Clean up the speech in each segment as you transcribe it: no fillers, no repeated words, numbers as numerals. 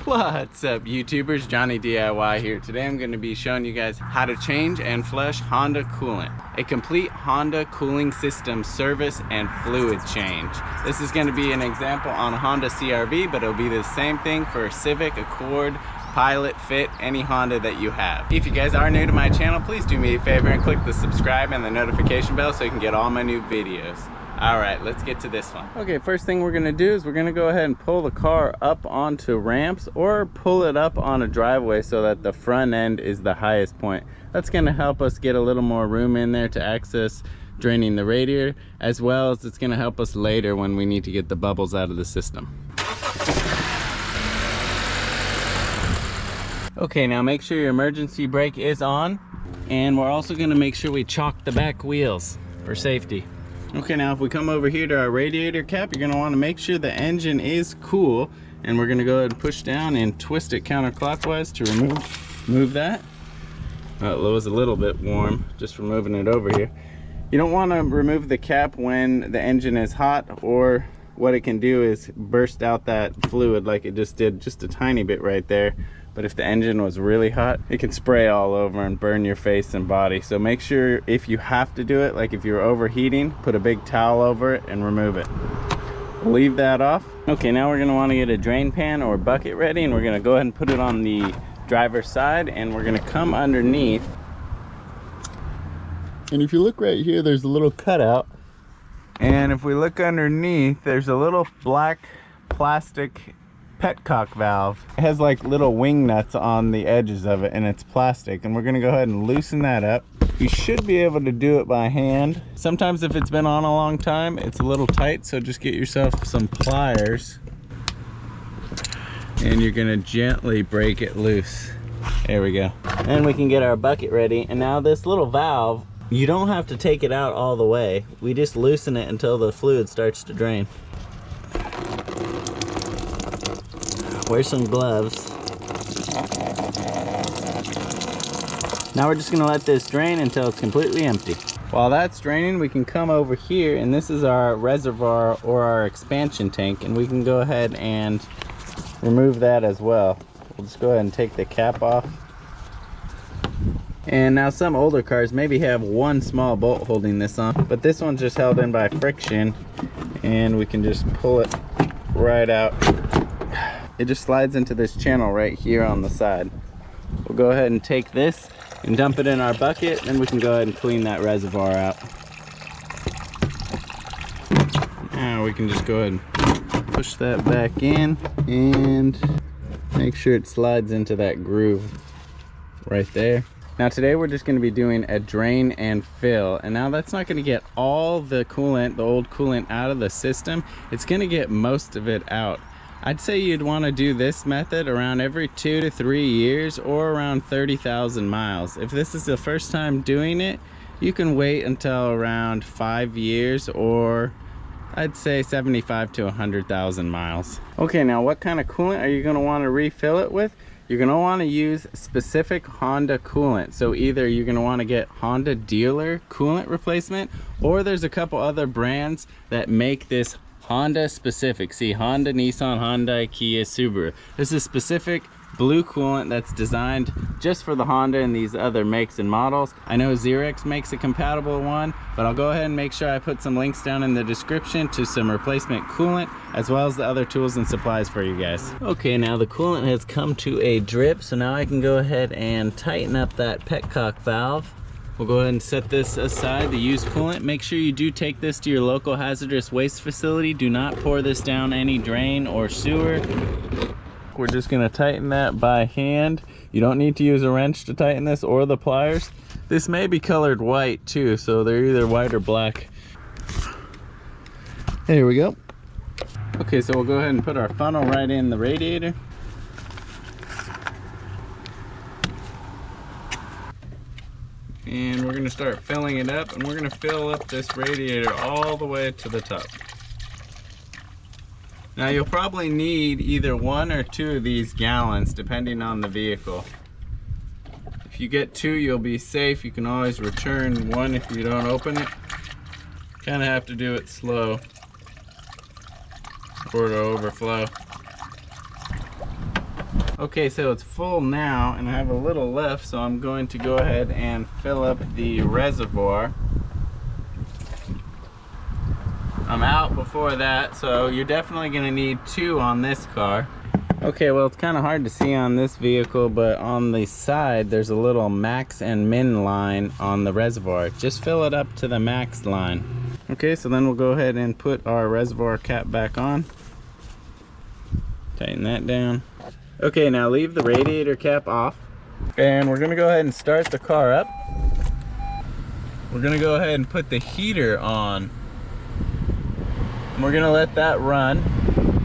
What's up, YouTubers? Johnny DIY here. Today I'm going to be showing you guys how to change and flush Honda coolant. A complete Honda cooling system service and fluid change. This is going to be an example on a Honda CR-V, but it'll be the same thing for a Civic, Accord, Pilot, Fit, any Honda that you have. If you guys are new to my channel, please do me a favor and click the subscribe and the notification bell so you can get all my new videos. Alright, let's get to this one. Okay, first thing we're going to do is we're going to go ahead and pull the car up onto ramps or pull it up on a driveway so that the front end is the highest point. That's going to help us get a little more room in there to access draining the radiator, as well as it's going to help us later when we need to get the bubbles out of the system. Okay, now make sure your emergency brake is on, and we're also going to make sure we chock the back wheels for safety. Okay, now if we come over here to our radiator cap, you're going to want to make sure the engine is cool, and we're going to go ahead and push down and twist it counterclockwise to remove that. It was a little bit warm just from moving it over here. You don't want to remove the cap when the engine is hot, or what it can do is burst out that fluid like it just did, just a tiny bit right there. But if the engine was really hot, it can spray all over and burn your face and body. So make sure, if you have to do it, like if you're overheating, put a big towel over it and remove it. Leave that off. Okay, now we're gonna wanna get a drain pan or bucket ready, and we're gonna go ahead and put it on the driver's side, and we're gonna come underneath. And if you look right here, there's a little cutout. And if we look underneath, there's a little black plastic petcock valve. It has like little wing nuts on the edges of it, and it's plastic, and we're going to go ahead and loosen that up. You should be able to do it by hand. Sometimes if it's been on a long time, it's a little tight, so just get yourself some pliers and you're going to gently break it loose. There we go. And we can get our bucket ready. And now this little valve, you don't have to take it out all the way. We just loosen it until the fluid starts to drain. Wear some gloves. Now we're just gonna let this drain until it's completely empty. While that's draining, we can come over here, and this is our reservoir or our expansion tank, and we can go ahead and remove that as well. We'll just go ahead and take the cap off. And now some older cars maybe have one small bolt holding this on, but this one's just held in by friction, and we can just pull it right out. It just slides into this channel right here on the side. We'll go ahead and take this and dump it in our bucket, and we can go ahead and clean that reservoir out. Now we can just go ahead and push that back in and make sure it slides into that groove right there. Now today we're just going to be doing a drain and fill, and now that's not going to get all the coolant, the old coolant, out of the system. It's going to get most of it out. I'd say you'd want to do this method around every 2 to 3 years, or around 30,000 miles. If this is the first time doing it, you can wait until around 5 years, or I'd say 75 to 100,000 miles. Okay, now what kind of coolant are you going to want to refill it with? You're going to want to use specific Honda coolant. So either you're going to want to get Honda dealer coolant replacement, or there's a couple other brands that make this Honda specific. See, Honda, Nissan, Hyundai, Kia, Subaru. This is specific blue coolant that's designed just for the Honda and these other makes and models. I know Xerox makes a compatible one, but I'll go ahead and make sure I put some links down in the description to some replacement coolant, as well as the other tools and supplies for you guys. Okay, now the coolant has come to a drip, so now I can go ahead and tighten up that petcock valve. We'll go ahead and set this aside, the used coolant. Make sure you do take this to your local hazardous waste facility. Do not pour this down any drain or sewer. We're just gonna tighten that by hand. You don't need to use a wrench to tighten this, or the pliers. This may be colored white too, so they're either white or black. There we go. Okay, so we'll go ahead and put our funnel right in the radiator. And we're going to start filling it up, and we're going to fill up this radiator all the way to the top. Now you'll probably need either 1 or 2 of these gallons depending on the vehicle. If you get 2, you'll be safe. You can always return 1 if you don't open it. Kind of have to do it slow or to overflow. Okay, so it's full now and I have a little left, so I'm going to go ahead and fill up the reservoir. I'm out before that, so you're definitely going to need 2 on this car. Okay, well, it's kind of hard to see on this vehicle, but on the side there's a little max and min line on the reservoir. Just fill it up to the max line. Okay, so then we'll go ahead and put our reservoir cap back on. Tighten that down. Okay, now leave the radiator cap off. And we're gonna go ahead and start the car up. We're gonna go ahead and put the heater on. And we're gonna let that run.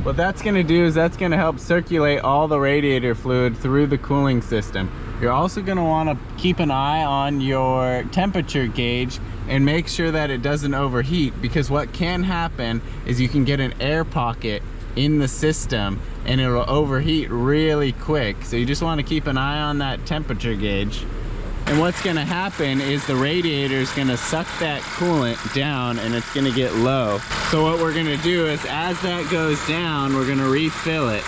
What that's gonna do is that's gonna help circulate all the radiator fluid through the cooling system. You're also gonna wanna keep an eye on your temperature gauge and make sure that it doesn't overheat, because what can happen is you can get an air pocket in the system and it'll overheat really quick. So you just want to keep an eye on that temperature gauge. And what's going to happen is the radiator is going to suck that coolant down and it's going to get low. So what we're going to do is, as that goes down, we're going to refill it.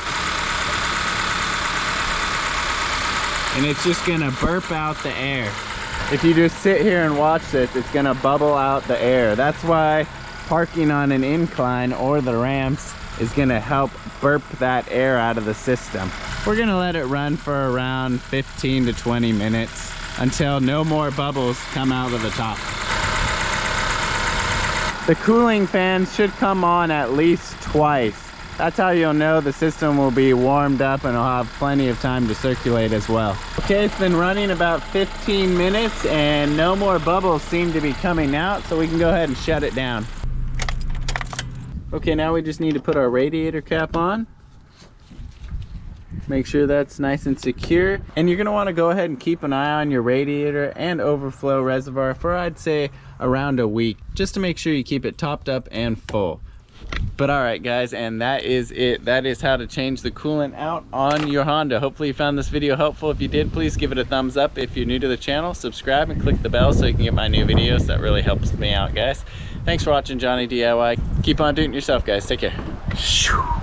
And it's just going to burp out the air. If you just sit here and watch this, it's going to bubble out the air. That's why parking on an incline or the ramps is going to help burp that air out of the system. We're going to let it run for around 15 to 20 minutes until no more bubbles come out of the top. The cooling fans should come on at least twice. That's how you'll know the system will be warmed up and it'll have plenty of time to circulate as well. Okay, it's been running about 15 minutes and no more bubbles seem to be coming out, so we can go ahead and shut it down. Okay, now we just need to put our radiator cap on. Make sure that's nice and secure. And you're gonna wanna go ahead and keep an eye on your radiator and overflow reservoir for, I'd say, around a week, just to make sure you keep it topped up and full. But all right, guys, and that is it. That is how to change the coolant out on your Honda. Hopefully you found this video helpful. If you did, please give it a thumbs up. If you're new to the channel, subscribe and click the bell so you can get my new videos. That really helps me out, guys. Thanks for watching Johnny DIY. Keep on doing it yourself, guys. Take care.